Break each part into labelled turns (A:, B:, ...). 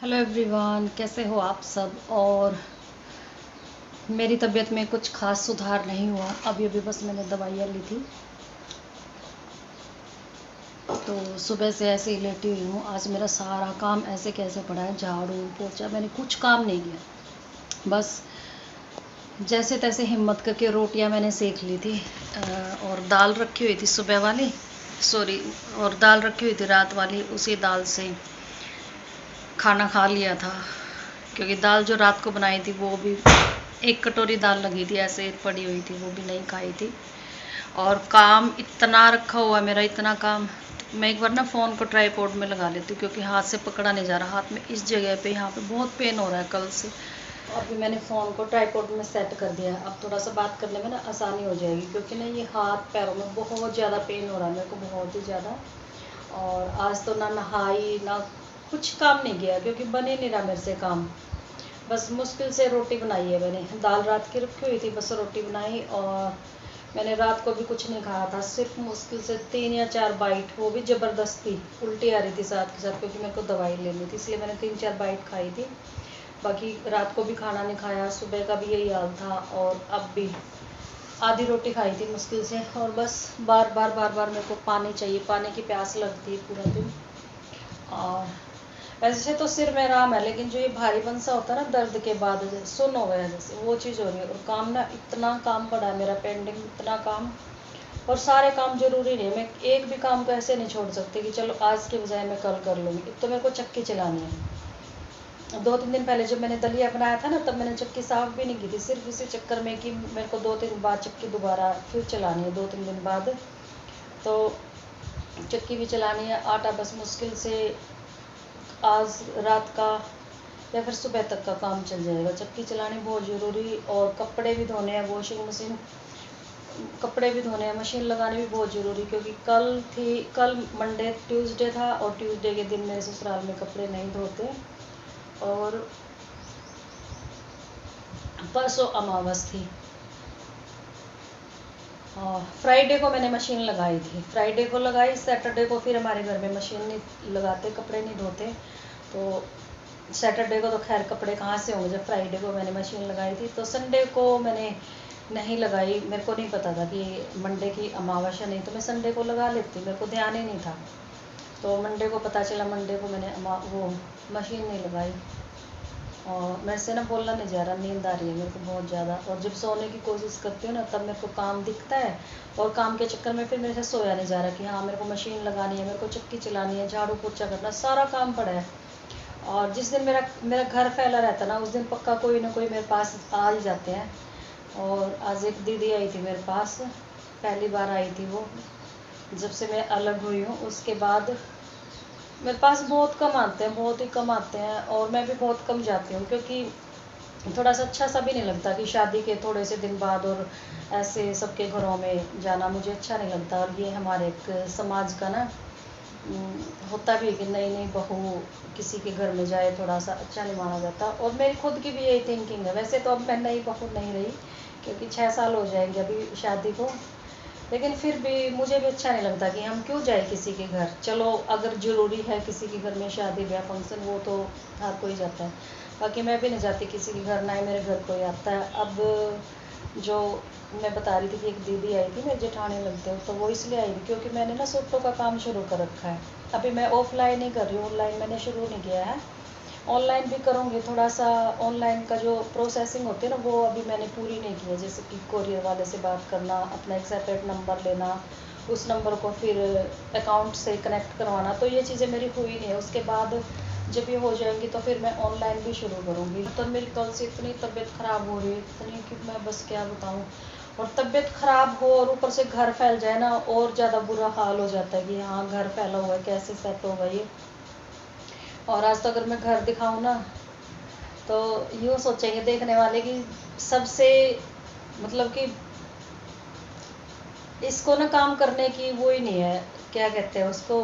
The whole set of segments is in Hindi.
A: हेलो एवरीवन, कैसे हो आप सब। और मेरी तबीयत में कुछ खास सुधार नहीं हुआ। अभी अभी बस मैंने दवाइयाँ ली थी, तो सुबह से ऐसे ही लेटी हुई हूँ। आज मेरा सारा काम ऐसे कैसे पड़ा है, झाड़ू पोछा, मैंने कुछ काम नहीं किया। बस जैसे तैसे हिम्मत करके रोटियां मैंने सेक ली थी, और दाल रखी हुई थी सुबह वाली, सॉरी, और दाल रखी हुई थी रात वाली, उसी दाल से खाना खा लिया था। क्योंकि दाल जो रात को बनाई थी वो भी एक कटोरी दाल लगी थी, ऐसे पड़ी हुई थी, वो भी नहीं खाई थी। और काम इतना रखा हुआ है मेरा, इतना काम। मैं एक बार ना फ़ोन को ट्राईपोड में लगा लेती हूँ, क्योंकि हाथ से पकड़ा नहीं जा रहा। हाथ में इस जगह पे, यहाँ पे बहुत पेन हो रहा है कल से। अभी मैंने फ़ोन को ट्राईपोड में सेट कर दिया है। अब थोड़ा सा बात करने में ना आसानी हो जाएगी, क्योंकि ना ये हाथ पैरों में बहुत ज़्यादा पेन हो रहा है मेरे को, बहुत ही ज़्यादा। और आज तो ना नहाई ना कुछ काम नहीं किया, क्योंकि बन ही नहीं रहा मेरे से काम। बस मुश्किल से रोटी बनाई है मैंने, दाल रात की रखी हुई थी, बस रोटी बनाई। और मैंने रात को भी कुछ नहीं खाया था, सिर्फ मुश्किल से 3 या 4 बाइट, वो भी ज़बरदस्ती। उल्टी आ रही थी साथ के साथ, क्योंकि मेरे को दवाई लेनी थी, इसलिए मैंने 3 4 बाइट खाई थी। बाकी रात को भी खाना नहीं खाया, सुबह का भी यही हाल था, और अब भी आधी रोटी खाई थी मुश्किल से। और बस बार बार बार बार मेरे को पानी चाहिए, पानी की प्यास लगती है पूरा दिन। और वैसे तो सिर में आराम है, लेकिन जो ये भारीपन सा होता है ना दर्द के बाद, जैसे सुन्न हो गया जैसे, वो चीज़ हो रही है। और काम ना इतना काम पड़ा है मेरा पेंडिंग, इतना काम। और सारे काम जरूरी नहीं है, मैं एक भी काम को ऐसे नहीं छोड़ सकती कि चलो आज के बजाय मैं कल कर लूँगी। एक तो मेरे को चक्की चलानी है। 2 3 दिन पहले जब मैंने दलिया बनाया था ना, तब मैंने चक्की साफ भी नहीं की थी, सिर्फ इसी चक्कर में कि मेरे को 2 3 बाद चक्की दोबारा फिर चलानी है, 2 3 दिन बाद। तो चक्की भी चलानी है। आटा बस मुश्किल से आज रात का या फिर सुबह तक का काम चल जाएगा। चक्की चलानी बहुत ज़रूरी। और कपड़े भी धोने हैं, वॉशिंग मशीन, कपड़े भी धोने हैं, मशीन लगानी भी बहुत ज़रूरी। क्योंकि कल मंडे ट्यूसडे था, और ट्यूसडे के दिन मेरे ससुराल में कपड़े नहीं धोते। और परसों अमावस थी। फ्राइडे को मैंने मशीन लगाई थी, फ्राइडे को लगाई, सैटरडे को फिर हमारे घर में मशीन नहीं लगाते, कपड़े नहीं धोते। तो सैटरडे को तो खैर कपड़े कहाँ से होंगे, जब फ्राइडे को मैंने मशीन लगाई थी। तो संडे को मैंने नहीं लगाई, मेरे को नहीं पता था कि मंडे की अमावस्या नहीं, तो मैं संडे को लगा लेती, मेरे को ध्यान ही नहीं था। तो मंडे को पता चला, मंडे को मैंने वो मशीन नहीं लगाई। और मेरे से ना बोलना नहीं जा रहा, नींद आ रही है मेरे को बहुत ज़्यादा। और जब सोने की कोशिश करती हूँ ना, तब मेरे को काम दिखता है, और काम के चक्कर में फिर मेरे से सोया नहीं जा रहा कि हाँ मेरे को मशीन लगानी है, मेरे को चक्की चलानी है, झाड़ू पोछा करना, सारा काम पड़ा है। और जिस दिन मेरा मेरा घर फैला रहता ना, उस दिन पक्का कोई ना कोई मेरे पास आ ही जाते हैं। और आज एक दीदी आई थी मेरे पास, पहली बार आई थी वो, जब से मैं अलग हुई हूँ उसके बाद। मेरे पास बहुत कम आते हैं, बहुत ही कम आते हैं, और मैं भी बहुत कम जाती हूँ, क्योंकि थोड़ा सा अच्छा सा भी नहीं लगता कि शादी के थोड़े से दिन बाद और ऐसे सबके घरों में जाना मुझे अच्छा नहीं लगता। और ये हमारे एक समाज का ना होता भी है कि नई नई बहू किसी के घर में जाए, थोड़ा सा अच्छा नहीं माना जाता। और मेरी खुद की भी यही थिंकिंग है। वैसे तो अब मैं नई बहू नहीं रही, क्योंकि 6 साल हो जाएंगे अभी शादी को, लेकिन फिर भी मुझे भी अच्छा नहीं लगता कि हम क्यों जाए किसी के घर। चलो अगर ज़रूरी है किसी के घर में शादी ब्याह फंक्शन, वो तो हर कोई जाता है, बाकी मैं भी नहीं जाती किसी के घर, ना ही मेरे घर कोई आता है। अब जो मैं बता रही थी कि एक दीदी आई थी, मेरे जेठानी लगते हो, तो वो इसलिए आई थी क्योंकि मैंने ना सूटों का काम शुरू कर रखा है। अभी मैं ऑफलाइन ही कर रही हूँ, ऑनलाइन मैंने शुरू नहीं किया है। ऑनलाइन भी करूँगी थोड़ा सा। ऑनलाइन का जो प्रोसेसिंग होती है ना, वो अभी मैंने पूरी नहीं की है। जैसे कि कोरियर वाले से बात करना, अपना एक सेपरेट नंबर लेना, उस नंबर को फिर अकाउंट से कनेक्ट करवाना, तो ये चीज़ें मेरी हुई नहीं है। उसके बाद जब ये हो जाएंगी तो फिर मैं ऑनलाइन भी शुरू करूँगी। तो मेरी कल से इतनी तबीयत ख़राब हो रही है, इतनी कि मैं बस क्या बताऊँ। और तबीयत ख़राब हो और ऊपर से घर फैल जाए ना, और ज़्यादा बुरा हाल हो जाता है कि हाँ घर फैला हुआ है, कैसे सेट होगा ये। और आज तो अगर मैं घर दिखाऊं ना, तो यूँ सोचेंगे देखने वाले कि सबसे, मतलब कि इसको ना काम करने की वो ही नहीं है, क्या कहते हैं उसको,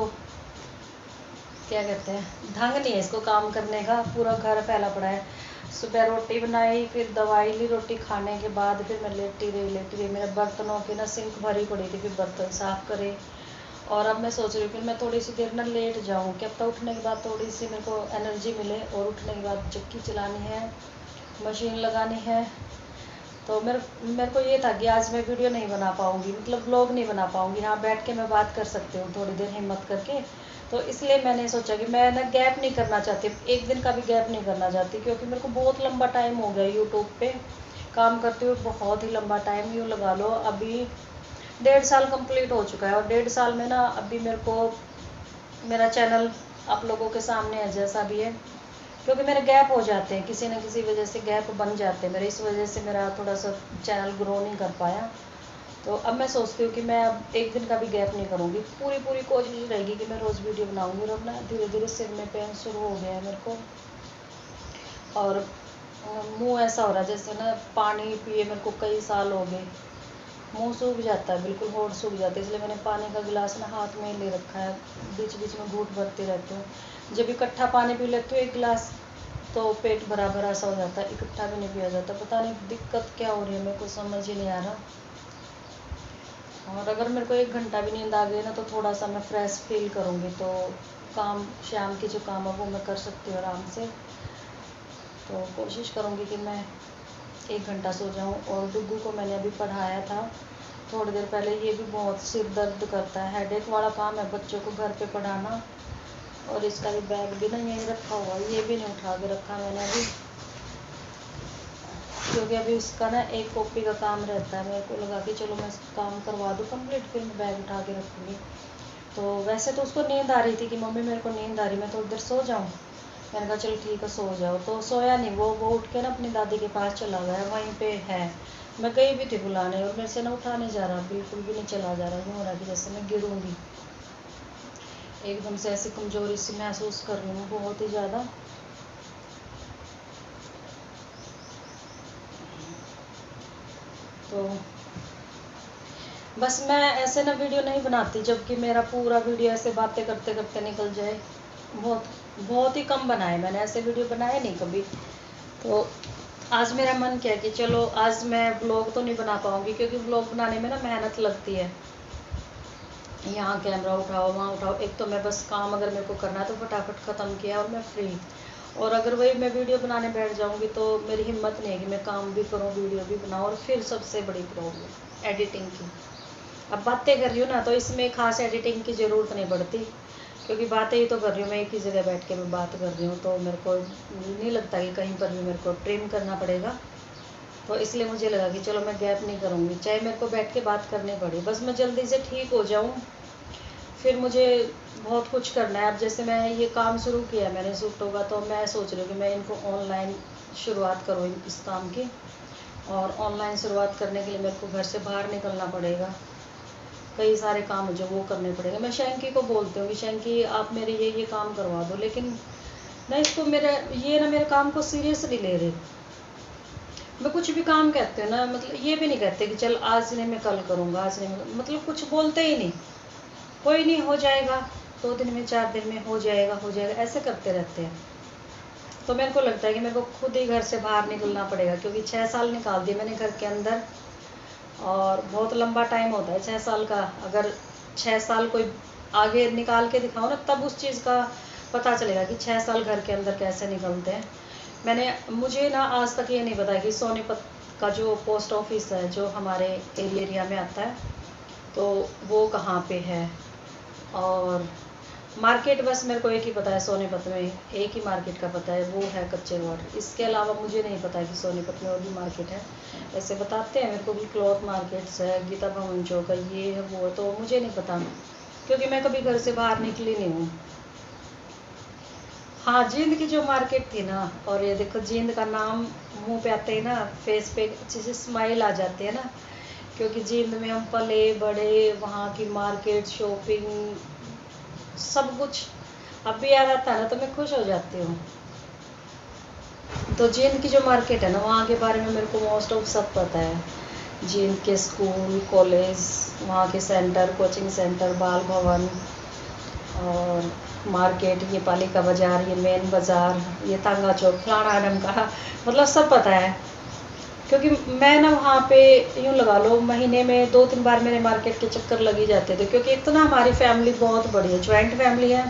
A: क्या कहते हैं, ढंग नहीं है इसको काम करने का। पूरा घर फैला पड़ा है। सुबह रोटी बनाई, फिर दवाई ली, रोटी खाने के बाद फिर मैं लेटी रही। मेरे बर्तनों की ना सिंक भरी पड़ी थी, फिर बर्तन साफ करे। और अब मैं सोच रही हूँ कि मैं थोड़ी सी देर ना लेट जाऊँ, क्या पता उठने के बाद थोड़ी सी मेरे को एनर्जी मिले, और उठने के बाद चक्की चलानी है, मशीन लगानी है। तो मेरे मेरे को ये था कि आज मैं वीडियो नहीं बना पाऊँगी, मतलब व्लॉग नहीं बना पाऊँगी। हाँ, बैठ के मैं बात कर सकती हूँ थोड़ी देर हिम्मत करके। तो इसलिए मैंने सोचा कि मैं ना गैप नहीं करना चाहती, एक दिन का भी गैप नहीं करना चाहती, क्योंकि मेरे को बहुत लंबा टाइम हो गया यूट्यूब पे काम करते हुए, बहुत ही लंबा टाइम यूँ लगा लो। अभी 1.5 साल कंप्लीट हो चुका है, और 1.5 साल में ना अभी मेरे को मेरा चैनल आप लोगों के सामने है जैसा भी है, क्योंकि मेरे गैप हो जाते हैं, किसी न किसी वजह से गैप बन जाते हैं मेरे, इस वजह से मेरा थोड़ा सा चैनल ग्रो नहीं कर पाया। तो अब मैं सोचती हूँ कि मैं अब एक दिन का भी गैप नहीं करूँगी, पूरी पूरी कोशिश रहेगी कि मैं रोज़ वीडियो बनाऊँगी। और अब ना धीरे धीरे सिर में पेन शुरू हो गया है मेरे को, और मुंह ऐसा हो रहा है जैसे ना पानी पिए मेरे को कई साल हो गए, मुंह सूख जाता है, बिल्कुल होंठ सूख जाते हैं। इसलिए मैंने पानी का गिलास ना हाथ में ले रखा है, बीच बीच में घूंट भरती रहती हूँ। जब इकट्ठा पानी पी लेती हूँ एक गिलास, तो पेट भरा भरा सा हो जाता है, इकट्ठा भी नहीं पिया जाता। पता नहीं दिक्कत क्या हो रही है, मेरे को समझ ही नहीं आ रहा। और अगर मेरे को 1 घंटा भी नींद आ गई ना, तो थोड़ा सा मैं फ्रेश फील करूँगी, तो काम शाम के जो काम है वो मैं कर सकती हूँ आराम से। तो कोशिश करूँगी कि मैं 1 घंटा सो जाऊँ। और डुग्गू को मैंने अभी पढ़ाया था थोड़ी देर पहले, ये भी बहुत सिर दर्द करता है, हेडेक वाला काम है बच्चों को घर पे पढ़ाना। और इसका भी बैग भी ना यहीं रखा हुआ है, ये भी नहीं उठा के रखा मैंने अभी, क्योंकि अभी उसका ना एक कॉपी का काम रहता है। मेरे को लगा कि चलो मैं काम करवा दूँ कंप्लीट, फिर मैं बैग उठा के रखूँगी। तो वैसे तो उसको नींद आ रही थी कि मम्मी मेरे को नींद आ रही, मैं थोड़ी देर सो जाऊँ। मैंने कहा चलो ठीक है सो जाओ, तो सोया नहीं, वो उठ के ना अपनी दादी के पास चला गया, वहीं पे है। मैं गई भी थी बुलाने, और मेरे से ना उठा नहीं जा रहा, बिल्कुल भी नहीं चला जा रहा, यूँ हो रहा कि जैसे मैं गिरूँगी। एकदम से ऐसी कमजोरी सी महसूस कर रही हूँ, बहुत ही ज़्यादा। तो बस मैं ऐसे ना वीडियो नहीं बनाती जबकि मेरा पूरा वीडियो ऐसे बातें करते करते निकल जाए, बहुत बहुत ही कम बनाए मैंने, ऐसे वीडियो बनाए नहीं कभी। तो आज मेरा मन किया कि चलो आज मैं व्लॉग तो नहीं बना पाऊँगी, क्योंकि व्लॉग बनाने में ना मेहनत लगती है, यहाँ कैमरा उठाओ वहाँ उठाओ। एक तो मैं बस काम अगर मेरे को करना है तो फटाफट ख़त्म किया और मैं फ्री। और अगर वही मैं वीडियो बनाने बैठ जाऊँगी तो मेरी हिम्मत नहीं है कि मैं काम भी करूँ वीडियो भी बनाऊँ। और फिर सबसे बड़ी प्रॉब्लम एडिटिंग की। अब बातें कर रही हूँ ना, तो इसमें खास एडिटिंग की ज़रूरत नहीं पड़ती, क्योंकि बातें ही तो कर रही हूँ मैं, एक ही जगह बैठ के मैं बात कर रही हूँ, तो मेरे को नहीं लगता कि कहीं पर भी मेरे को ट्रिम करना पड़ेगा। तो इसलिए मुझे लगा कि चलो मैं गैप नहीं करूँगी, चाहे मेरे को बैठ के बात करनी पड़े, बस मैं जल्दी से ठीक हो जाऊँ। फिर मुझे बहुत कुछ करना है। अब जैसे मैं ये काम शुरू किया है मैंने सूटों का, तो मैं सोच रही हूँ कि मैं इनको ऑनलाइन शुरुआत करूँ इस काम की। और ऑनलाइन शुरुआत करने के लिए मेरे को घर से बाहर निकलना पड़ेगा, कई सारे काम जो वो करने पड़ेंगे। मैं शैंकी को बोलती हूँ कि शैंकी आप मेरे ये काम करवा दो, लेकिन मैं इसको मेरे काम को सीरियस नहीं ले रही। मैं कुछ भी काम कहते हैं ना, मतलब ये भी नहीं कहते कि चल आज नहीं मैं कल करूँगा, आज नहीं, मतलब कुछ बोलते ही नहीं, कोई नहीं हो जाएगा 2 दिन में 4 दिन में हो जाएगा ऐसे करते रहते हैं। तो मेरे को लगता है कि मेरे को खुद ही घर से बाहर निकलना पड़ेगा, क्योंकि 6 साल निकाल दिए मैंने घर के अंदर, और बहुत लंबा टाइम होता है 6 साल का। अगर 6 साल कोई आगे निकाल के दिखाओ ना, तब उस चीज़ का पता चलेगा कि 6 साल घर के अंदर कैसे निकलते हैं। मुझे ना आज तक ये नहीं पता कि सोनीपत का जो पोस्ट ऑफिस है जो हमारे एरिया में आता है, तो वो कहाँ पे है। और मार्केट बस मेरे को एक ही पता है, सोनीपत में एक ही मार्केट का पता है, वो है कच्चे वार्ड। इसके अलावा मुझे नहीं पता कि सोनीपत में और भी मार्केट है। ऐसे बताते हैं मेरे को भी क्लॉथ मार्केट्स है, गीता भवन चौक है, ये है वो है, तो मुझे नहीं पता, क्योंकि मैं कभी घर से बाहर निकली नहीं हूँ। हाँ, जींद की जो मार्केट थी ना, और ये देखो जींद का नाम मुंह पे आते ही ना फेस पे अच्छी सी स्माइल आ जाती है ना, क्योंकि जींद में हम पले बड़े, वहाँ की मार्केट शॉपिंग सब कुछ अब भी याद आता है ना, तो मैं खुश हो जाती हूँ। तो जींद की जो मार्केट है ना, वहाँ के बारे में मेरे को मोस्ट ऑफ सब पता है। जींद के स्कूल कॉलेज, वहाँ के सेंटर कोचिंग सेंटर, बाल भवन, और मार्केट, ये पालिका बाज़ार, ये मेन बाज़ार, ये तांगा चौक, फलाना ढमका, मतलब सब पता है। क्योंकि मैं ना वहाँ पे यूँ लगा लो महीने में 2-3 बार मेरे मार्केट के चक्कर लग ही जाते थे, क्योंकि इतना हमारी फैमिली बहुत बड़ी है, ज्वाइंट फैमिली है।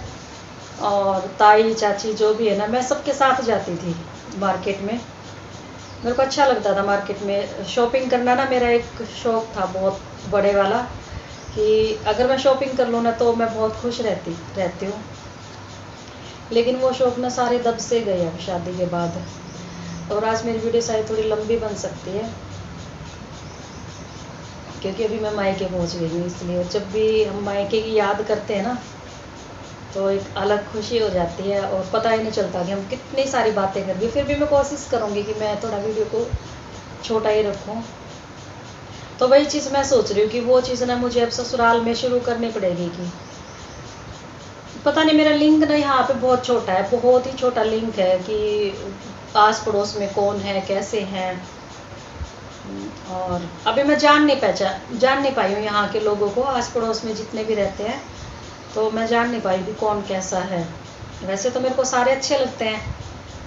A: और ताई चाची जो भी है ना, मैं सबके साथ जाती थी मार्केट में। मेरे को अच्छा लगता था मार्केट में शॉपिंग करना ना, मेरा एक शौक था बहुत बड़े वाला, कि अगर मैं शॉपिंग कर लूँ ना तो मैं बहुत खुश रहती हूँ। लेकिन वो शौक ना सारे दब से गए अब शादी के बाद। और आज मेरी वीडियो शायद थोड़ी लंबी बन सकती है, क्योंकि अभी मैं मायके पहुंच गई हूँ, इसलिए जब भी हम मायके की याद करते हैं ना तो एक अलग खुशी हो जाती है और पता ही नहीं चलता कि हम कितनी सारी बातें कर रही। फिर भी मैं कोशिश करूँगी कि मैं थोड़ा वीडियो को छोटा ही रखूँ। तो वही चीज़ मैं सोच रही हूँ कि वो चीज़ ना मुझे अब ससुराल में शुरू करनी पड़ेगी। कि पता नहीं, मेरा लिंक ना यहाँ पे बहुत छोटा है, बहुत ही छोटा लिंक है कि आस पड़ोस में कौन है, कैसे हैं। और अभी मैं जान नहीं पाई हूँ यहाँ के लोगों को, आस पड़ोस में जितने भी रहते हैं, तो मैं जान नहीं पाई कि कौन कैसा है। वैसे तो मेरे को सारे अच्छे लगते हैं,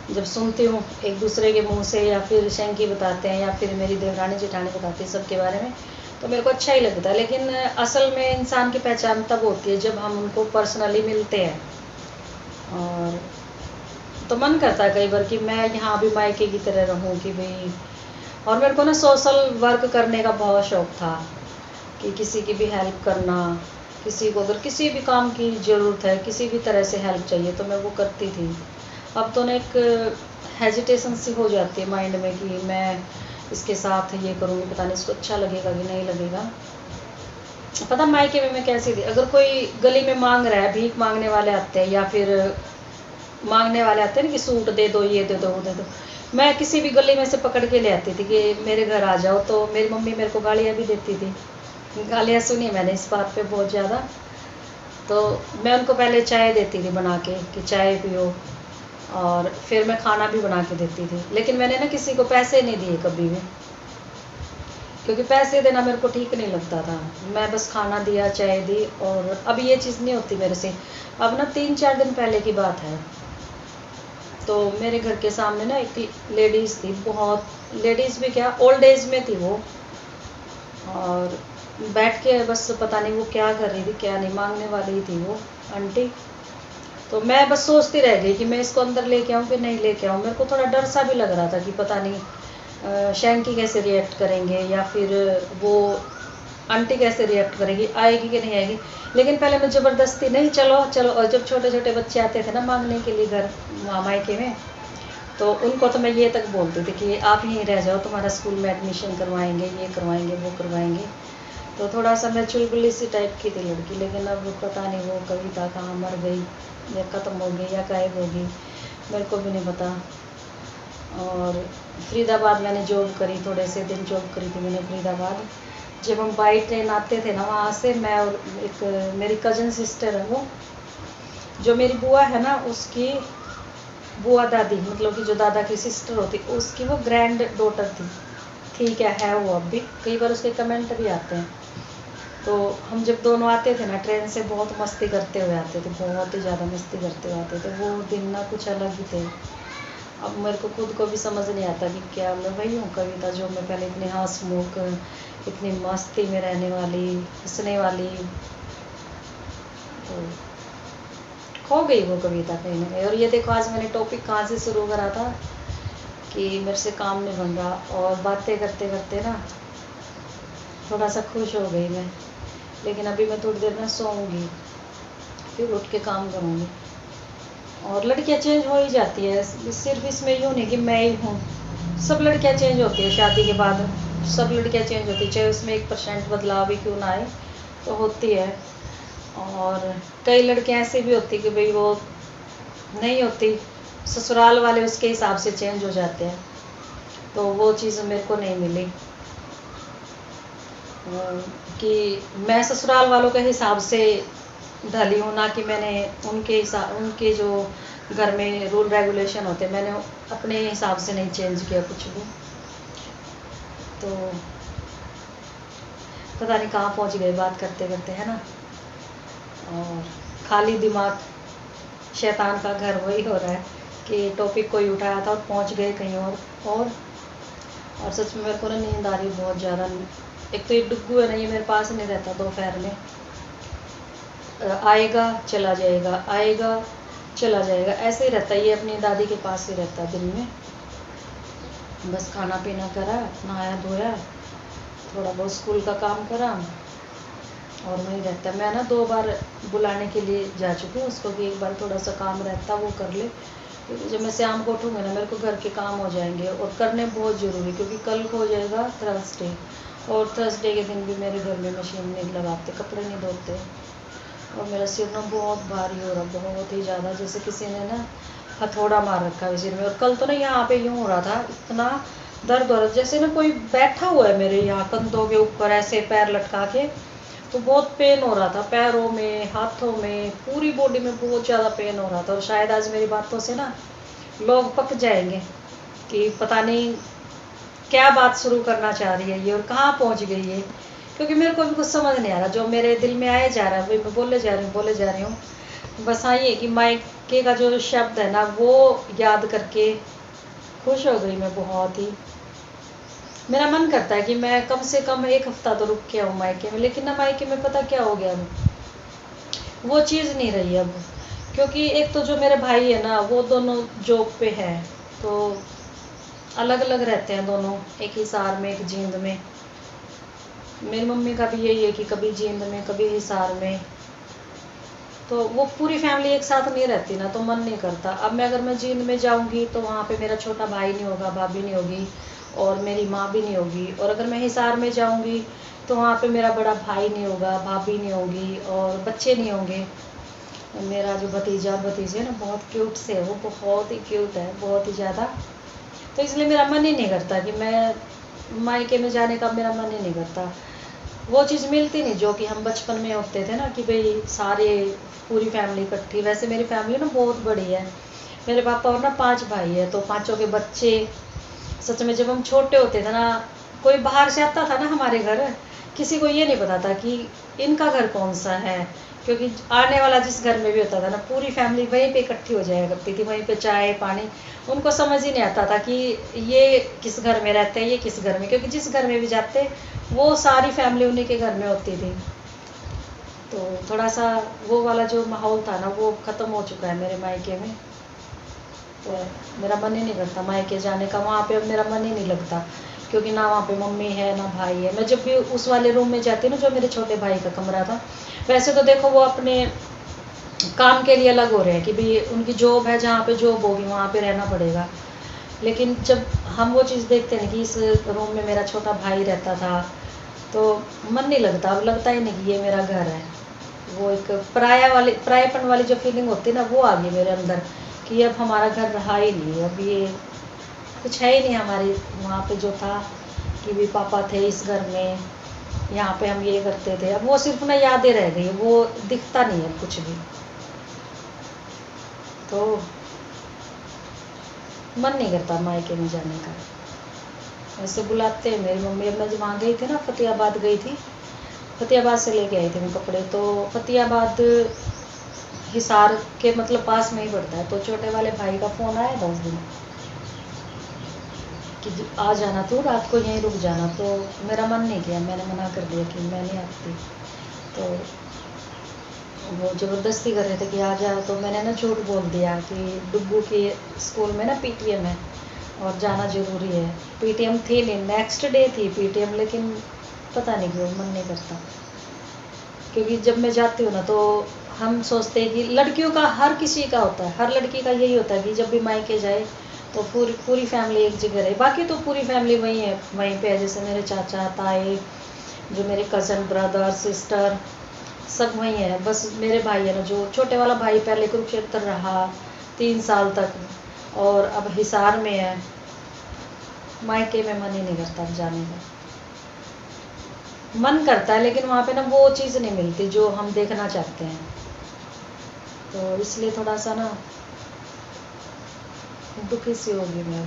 A: जब सुनती हूँ एक दूसरे के मुंह से, या फिर शंकी बताते हैं, या फिर मेरी देवरानी जेठानी बताती है सबके बारे में, तो मेरे को अच्छा ही लगता है। लेकिन असल में इंसान की पहचान तब होती है जब हम उनको पर्सनली मिलते हैं। और तो मन करता है कई बार कि मैं यहाँ भी मायके की तरह रहूँ कि भाई। और मेरे को ना सोशल वर्क करने का बहुत शौक था, कि किसी की भी हेल्प करना, किसी को अगर किसी भी काम की ज़रूरत है, किसी भी तरह से हेल्प चाहिए तो मैं वो करती थी। अब तो ना एक हेजिटेशन सी हो जाती है माइंड में कि मैं इसके साथ ये करूँगी, पता नहीं इसको अच्छा लगेगा कि नहीं लगेगा। पता मायके में मैं कैसी थी, अगर कोई गली में मांग रहा है, भीख मांगने वाले आते हैं, या फिर मांगने वाले आते हैं ना कि सूट दे दो, ये दे दो, वो दे दो, मैं किसी भी गली में से पकड़ के ले आती थी कि मेरे घर आ जाओ। तो मेरी मम्मी मेरे को गालियाँ भी देती थी, गालियाँ सुनी मैंने इस बात पे बहुत ज़्यादा। तो मैं उनको पहले चाय देती थी बना के कि चाय पियो, और फिर मैं खाना भी बना के देती थी। लेकिन मैंने ना किसी को पैसे नहीं दिए कभी भी, क्योंकि पैसे देना मेरे को ठीक नहीं लगता था। मैं बस खाना दिया, चाय दी। और अब ये चीज़ नहीं होती मेरे से। अब ना 3-4 दिन पहले की बात है, तो मेरे घर के सामने ना एक लेडीज़ थी, बहुत लेडीज़ भी क्या, ओल्ड एज में थी वो, और बैठ के बस पता नहीं वो क्या कर रही थी, क्या नहीं, मांगने वाली थी वो आंटी। तो मैं बस सोचती रह गई कि मैं इसको अंदर लेके आऊँ कि नहीं लेके आऊँ। मेरे को थोड़ा डर सा भी लग रहा था कि पता नहीं शैंकी कैसे रिएक्ट करेंगे, या फिर वो आंटी कैसे रिएक्ट करेगी, आएगी कि नहीं आएगी। लेकिन पहले मैं ज़बरदस्ती, नहीं चलो चलो। और जब छोटे छोटे बच्चे आते थे ना मांगने के लिए घर मायके में, तो उनको तो मैं ये तक बोलती थी कि आप यहीं रह जाओ, तुम्हारा स्कूल में एडमिशन करवाएंगे, ये करवाएंगे, वो करवाएंगे। तो थोड़ा सा मैं चुलबुली सी टाइप की थी लड़की। लेकिन अब पता नहीं वो कविता कहाँ मर गई, या ख़त्म हो गई, या गायब हो गई, मेरे को भी नहीं पता। और फरीदाबाद मैंने जॉब करी, थोड़े से दिन जॉब करी थी मैंने फरीदाबाद। जब हम बाई ट्रेन आते थे ना वहाँ से, मैं और एक मेरी कज़न सिस्टर है, वो जो मेरी बुआ है ना, उसकी बुआ दादी, मतलब कि जो दादा की सिस्टर होती, उसकी वो ग्रैंड डॉटर थी। ठीक है वो अब भी, कई बार उसके कमेंट भी आते हैं। तो हम जब दोनों आते थे ना ट्रेन से, बहुत मस्ती करते हुए आते थे, बहुत ही ज़्यादा मस्ती करते हुए आते थे। वो दिन ना कुछ अलग ही थे। अब मेरे को खुद को भी समझ नहीं आता कि क्या मैं वही हूँ कविता, जो मैं पहले इतनी हंसमुख, इतनी मस्ती में रहने वाली, हंसने वाली, तो खो गई वो कविता कहीं ना कहीं। और ये देखो आज मैंने टॉपिक कहाँ से शुरू करा था कि मेरे से काम नहीं बन रहा, और बातें करते करते ना थोड़ा सा खुश हो गई मैं। लेकिन अभी मैं थोड़ी देर में सोऊंगी, फिर उठ के काम करूँगी। और लड़कियाँ चेंज हो ही जाती है, सिर्फ इसमें यूँ नहीं कि मैं ही हूँ, सब लड़कियाँ चेंज होती है शादी के बाद, सब लड़कियाँ चेंज होती है, चाहे उसमें 1% बदलाव भी क्यों ना आए, तो होती है। और कई लड़कियाँ ऐसी भी होती कि भाई वो नहीं होती, ससुराल वाले उसके हिसाब से चेंज हो जाते हैं, तो वो चीज़ मेरे को नहीं मिली। कि मैं ससुराल वालों के हिसाब से ढली हूँ, ना कि मैंने उनके जो घर में रूल रेगुलेशन होते, मैंने अपने हिसाब से नहीं चेंज किया कुछ भी। तो पता नहीं कहाँ पहुँच गए बात करते करते, है ना। और खाली दिमाग शैतान का घर वही हो रहा है कि टॉपिक कोई उठाया था और पहुँच गए कहीं और। और सच में मेरे को ना नींद आ रही है बहुत ज़्यादा। एक तो ये डुग्गू है ना, ये मेरे पास नहीं रहता दोपहर में, आएगा चला जाएगा, आएगा चला जाएगा, ऐसे ही रहता है। ये अपनी दादी के पास ही रहता है दिन में। बस खाना पीना करा, नहाया धोया, थोड़ा बहुत स्कूल का काम करा और वहीं रहता है। मैं ना 2 बार बुलाने के लिए जा चुकी हूँ उसको कि एक बार थोड़ा सा काम रहता वो कर ले, क्योंकि जब मैं शाम को उठूँगी ना मेरे को घर के काम हो जाएंगे और करने बहुत ज़रूरी, क्योंकि कल को हो जाएगा थर्सडे, और थर्सडे के दिन भी मेरे घर में मशीन नहीं लगाते, कपड़े नहीं धोते। और मेरा सिर ना बहुत भारी हो रहा, बहुत ही ज़्यादा, जैसे किसी ने ना हथौड़ा मार रखा है सिर में। और कल तो ना यहाँ पे यूँ हो रहा था, इतना दर्द हो रहा था जैसे ना कोई बैठा हुआ है मेरे यहाँ कंधों के ऊपर ऐसे पैर लटका के। तो बहुत पेन हो रहा था पैरों में, हाथों में, पूरी बॉडी में बहुत ज़्यादा पेन हो रहा था। और शायद आज मेरी बातों से ना लोग पक जाएंगे कि पता नहीं क्या बात शुरू करना चाह रही है ये और कहाँ पहुँच गई है, क्योंकि मेरे को भी कुछ समझ नहीं आ रहा। जो मेरे दिल में आए जा रहा है वही मैं बोले जा रही हूँ। बस हाँ ये कि मायके का जो शब्द है ना वो याद करके खुश हो गई मैं बहुत ही। मेरा मन करता है कि मैं कम से कम 1 हफ्ता तो रुक के आऊँ मायके में, लेकिन ना मायके में पता क्या हो गया, अब वो चीज़ नहीं रही अब। क्योंकि एक तो जो मेरे भाई है ना वो दोनों जॉब पे हैं, तो अलग अलग रहते हैं दोनों, एक हिसार में एक जींद में। मेरी मम्मी का भी यही है कि कभी जींद में कभी हिसार में, तो वो पूरी फैमिली एक साथ नहीं रहती ना, तो मन नहीं करता। अब मैं अगर मैं जींद में जाऊंगी तो वहाँ पे मेरा छोटा भाई नहीं होगा, भाभी नहीं होगी और मेरी माँ भी नहीं होगी। और अगर मैं हिसार में जाऊंगी तो वहाँ पे मेरा बड़ा भाई नहीं होगा, भाभी नहीं होगी और बच्चे नहीं होंगे। मेरा जो भतीजा और भतीजे है ना बहुत क्यूट से है, वो बहुत ही क्यूट है, बहुत ही ज़्यादा। तो इसलिए मेरा मन ही नहीं करता कि मैं मायके में जाने का, मेरा मन ही नहीं करता। वो चीज़ मिलती नहीं जो कि हम बचपन में होते थे ना कि भाई सारे पूरी फैमिली इकट्ठी। वैसे मेरी फैमिली ना बहुत बड़ी है, मेरे पापा और ना 5 भाई है, तो पांचों के बच्चे। सच में जब हम छोटे होते थे ना, कोई बाहर से आता था ना हमारे घर, किसी को ये नहीं पता था कि इनका घर कौन सा है, क्योंकि आने वाला जिस घर में भी होता था ना पूरी फैमिली वहीं पे इकट्ठी हो जाया करती थी, वहीं पे चाय पानी। उनको समझ ही नहीं आता था कि ये किस घर में रहते हैं, ये किस घर में, क्योंकि जिस घर में भी जाते वो सारी फैमिली उन्हीं के घर में होती थी। तो थोड़ा सा वो वाला जो माहौल था ना वो ख़त्म हो चुका है मेरे मायके में। तो मेरा मन ही नहीं करता मायके जाने का, वहाँ पे अब मेरा मन ही नहीं लगता, क्योंकि ना वहाँ पे मम्मी है ना भाई है। मैं जब भी उस वाले रूम में जाती हूँ ना जो मेरे छोटे भाई का कमरा था, वैसे तो देखो वो अपने काम के लिए अलग हो रहे हैं कि भाई उनकी जॉब है, जहाँ पे जॉब होगी वहाँ पे रहना पड़ेगा। लेकिन जब हम वो चीज़ देखते हैं कि इस रूम में मेरा छोटा भाई रहता था, तो मन नहीं लगता, अब लगता ही नहीं कि ये मेरा घर है। वो एक परायापन वाली जो फीलिंग होती है ना वो आ गई मेरे अंदर कि अब हमारा घर रहा ही नहीं, अब ये कुछ है ही नहीं हमारे वहाँ पे जो था कि भी पापा थे इस घर में, यहाँ पे हम ये करते थे। अब वो सिर्फ ना यादें रह गई, वो दिखता नहीं है कुछ भी। तो मन नहीं करता मायके में जाने का। वैसे बुलाते हैं मेरी मम्मी। अब मैं जब वहाँ गई थी ना, फतेहाबाद गई थी, फतेहाबाद से लेके आई थी मैं कपड़े। तो फतेहाबाद हिसार के मतलब पास में ही पड़ता है, तो छोटे वाले भाई का फ़ोन आया 10 दिन कि आ जाना, तू रात को यहीं रुक जाना। तो मेरा मन नहीं किया, मैंने मना कर दिया कि मैं नहीं आती। तो वो ज़बरदस्ती कर रहे थे कि आ जा, तो मैंने ना झूठ बोल दिया कि डुग्गू के स्कूल में ना पीटीएम है और जाना ज़रूरी है। पीटीएम थी नहीं, नेक्स्ट डे थी पीटीएम, लेकिन पता नहीं क्यों मन नहीं करता। क्योंकि जब मैं जाती हूँ ना तो हम सोचते हैं कि लड़कियों का हर किसी का होता है, हर लड़की का यही होता है कि जब भी मायके जाए तो पूरी पूरी फैमिली एक जगह रहे। बाकी तो पूरी फैमिली वहीं है, वहीं पे है, जैसे मेरे चाचा ताए, जो मेरे कज़न ब्रदर सिस्टर सब वहीं है। बस मेरे भाई है ना, जो छोटे वाला भाई पहले कुरुक्षेत्र रहा 3 साल तक और अब हिसार में है। मायके में मन ही नहीं करता अब जाने का। मन करता है लेकिन वहाँ पे ना वो चीज़ नहीं मिलती जो हम देखना चाहते हैं, तो इसलिए थोड़ा सा ना दुखी सी होगी मैं।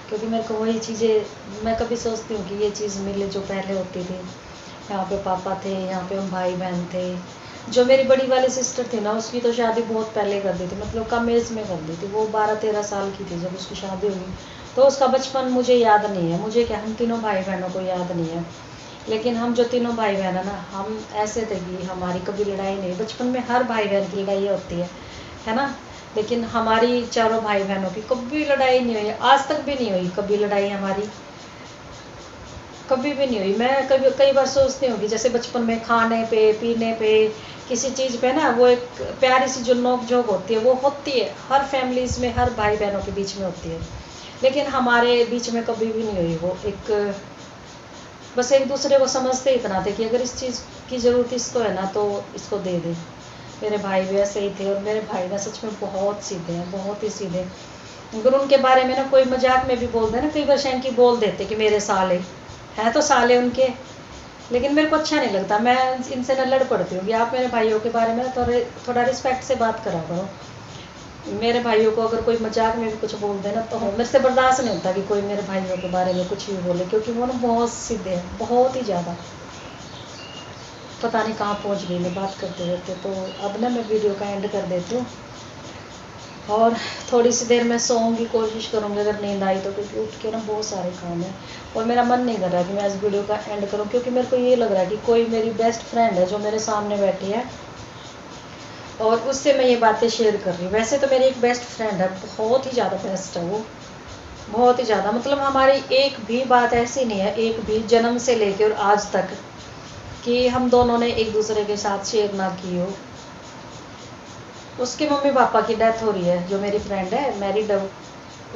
A: क्योंकि मेरे को वही चीज़ें, मैं कभी सोचती हूँ कि ये चीज़ मिले जो पहले होती थी। यहाँ पे पापा थे, यहाँ पे हम भाई बहन थे, जो मेरी बड़ी वाली सिस्टर थी ना, उसकी तो शादी बहुत पहले कर दी थी, मतलब कम एज में कर दी थी। वो 12-13 साल की थी जब उसकी शादी हुई। तो उसका बचपन मुझे याद नहीं है। मुझे क्या, हम तीनों भाई बहनों को याद नहीं है। लेकिन हम जो तीनों भाई बहन है ना, हम ऐसे थे कि हमारी कभी लड़ाई नहीं। बचपन में हर भाई बहन की लड़ाई होती है ना। लेकिन हमारी चारों भाई बहनों की कभी लड़ाई नहीं हुई, आज तक भी नहीं हुई कभी लड़ाई हमारी, कभी भी नहीं हुई। मैं कभी कई बार सोचती हूँ कि जैसे बचपन में खाने पे, पीने पे, किसी चीज़ पे ना, वो एक प्यारी सी जो नोक झोंक होती है, वो होती है हर फैमिलीज में, हर भाई बहनों के बीच में होती है। लेकिन हमारे बीच में कभी भी नहीं हुई वो। एक बस एक दूसरे को समझते इतना थे कि अगर इस चीज़ की ज़रूरत इसको है ना, तो इसको दे दे। मेरे भाई भी ऐसे ही थे। और मेरे भाई ना सच में बहुत सीधे हैं, बहुत ही सीधे। अगर उनके बारे में ना कोई मजाक में भी बोल दे ना, कई बार शैंकी बोल देते कि मेरे साले हैं, तो साले उनके। लेकिन मेरे को अच्छा नहीं लगता। मैं इनसे ना लड़ पड़ती हूँ कि आप मेरे भाइयों के बारे में थोड़ा रिस्पेक्ट से बात करा करो। मेरे भाइयों को अगर कोई मजाक में भी कुछ बोल दे ना, तो मेरे से बर्दाश्त नहीं होता कि कोई मेरे भाइयों के बारे में कुछ भी बोले, क्योंकि वो ना बहुत सीधे हैं, बहुत ही ज़्यादा। पता नहीं कहाँ पहुँच गई मैं बात करते रहते। तो अब ना मैं वीडियो का एंड कर देती हूँ, और थोड़ी सी देर में सोने की कोशिश करूँगी अगर नींद आई तो, क्योंकि उठ के ना बहुत सारे काम है। और मेरा मन नहीं कर रहा कि मैं इस वीडियो का एंड करूँ, क्योंकि मेरे को ये लग रहा है कि कोई मेरी बेस्ट फ्रेंड है जो मेरे सामने बैठी है, और उससे मैं ये बातें शेयर कर रही हूँ। वैसे तो मेरी एक बेस्ट फ्रेंड है, बहुत ही ज़्यादा बेस्ट है वो, बहुत ही ज़्यादा। मतलब हमारी एक भी बात ऐसी नहीं है, एक भी जन्म से लेकर और आज तक, कि हम दोनों ने एक दूसरे के साथ शेयर ना की हो। उसके मम्मी पापा की डेथ हो रही है, जो मेरी फ्रेंड है मैरिड है।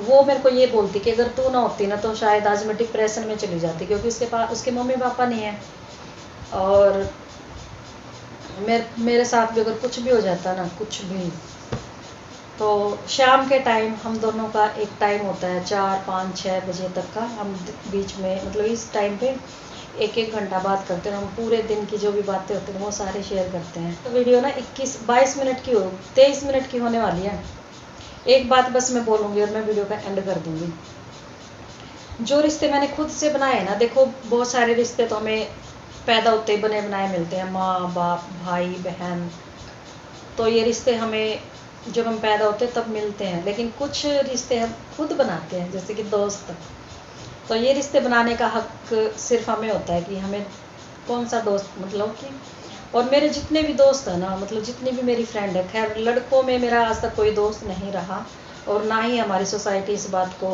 A: वो मेरे को ये बोलती कि अगर तू ना होती ना, तो शायद आज मैं डिप्रेशन में चली जाती, क्योंकि उसके पास उसके मम्मी पापा नहीं है। और मेरे साथ भी अगर कुछ भी हो जाता ना, कुछ भी, तो शाम के टाइम हम दोनों का एक टाइम होता है 4-5-6 बजे तक का, हम बीच में मतलब इस टाइम पे 1-1 घंटा बात करते हैं। हम पूरे दिन की जो भी बातें होती हैं वो सारे शेयर करते हैं। तो वीडियो ना 22 मिनट की हो, 23 मिनट की होने वाली है। एक बात बस मैं बोलूँगी और मैं वीडियो का एंड कर दूँगी। जो रिश्ते मैंने खुद से बनाए ना, देखो बहुत सारे रिश्ते तो हमें पैदा होते ही बने बनाए मिलते हैं, माँ बाप, भाई बहन। तो ये रिश्ते हमें जब हम पैदा होते हैं तब मिलते हैं। लेकिन कुछ रिश्ते हम खुद बनाते हैं, जैसे कि दोस्त। तो ये रिश्ते बनाने का हक सिर्फ हमें होता है कि हमें कौन सा दोस्त, मतलब कि। और मेरे जितने भी दोस्त हैं ना, मतलब जितनी भी मेरी फ्रेंड है, खैर लड़कों में मेरा आज तक कोई दोस्त नहीं रहा, और ना ही हमारी सोसाइटी इस बात को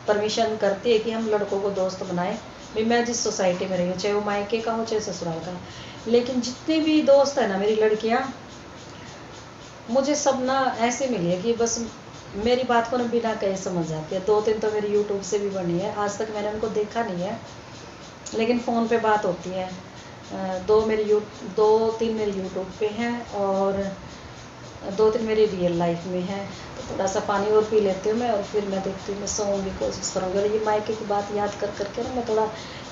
A: परमिशन करती है कि हम लड़कों को दोस्त बनाएं। भाई मैं जिस सोसाइटी में रही हूँ, चाहे वो मायके का हो चाहे ससुराल का, लेकिन जितने भी दोस्त हैं ना मेरी लड़कियाँ, मुझे सब ना ऐसे मिली है कि बस मेरी बात को ना बिना कहे समझ जाती है। 2-3 तो मेरी यूट्यूब से भी बनी है, आज तक मैंने उनको देखा नहीं है, लेकिन फ़ोन पे बात होती है। 2-3 मेरी यूट्यूब पे हैं, और 2-3 मेरी रियल लाइफ में है। तो थोड़ा सा पानी और पी लेती हूँ मैं, और फिर मैं देखती हूँ, मैं सोऊंगी, कोशिश करूँगी। और ये मायके की बात याद कर करके ना मैं थोड़ा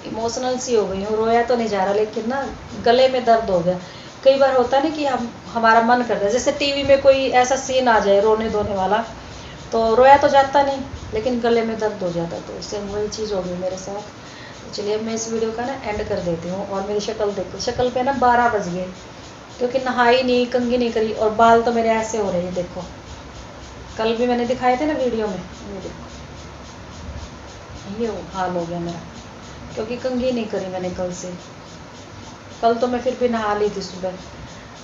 A: इमोशनल सी हो गई हूँ। रोया तो नहीं जा रहा, लेकिन ना गले में दर्द हो गया। कई बार होता है ना कि हमारा मन करता है, जैसे टीवी में कोई ऐसा सीन आ जाए रोने धोने वाला, तो रोया तो जाता नहीं, लेकिन गले में दर्द हो जाता। तो सेम वही चीज़ हो गई मेरे साथ। तो चलिए मैं इस वीडियो का ना एंड कर देती हूँ। और मेरी शक्ल देखो, शक्ल पे ना 12 बज गए, क्योंकि नहाई नहीं, कंघी नहीं करी, और बाल तो मेरे ऐसे हो रहे हैं, देखो। कल भी मैंने दिखाए थे ना वीडियो में, ये देखो, ये हाल हो गया मेरा, क्योंकि कंघी नहीं करी मैंने कल से। कल तो मैं फिर भी नहा ली थी सुबह,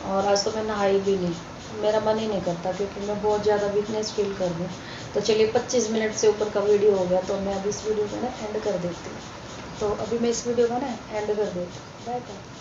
A: और आज तो मैं नहाई भी नहीं। मेरा मन ही नहीं करता, क्योंकि मैं बहुत ज़्यादा वीकनेस फील कर रही हूँ। तो चलिए 25 मिनट से ऊपर का वीडियो हो गया, तो मैं अब इस वीडियो को ना एंड कर देती हूँ। तो अभी मैं इस वीडियो का ना एंड कर देती हूँ। Bye bye.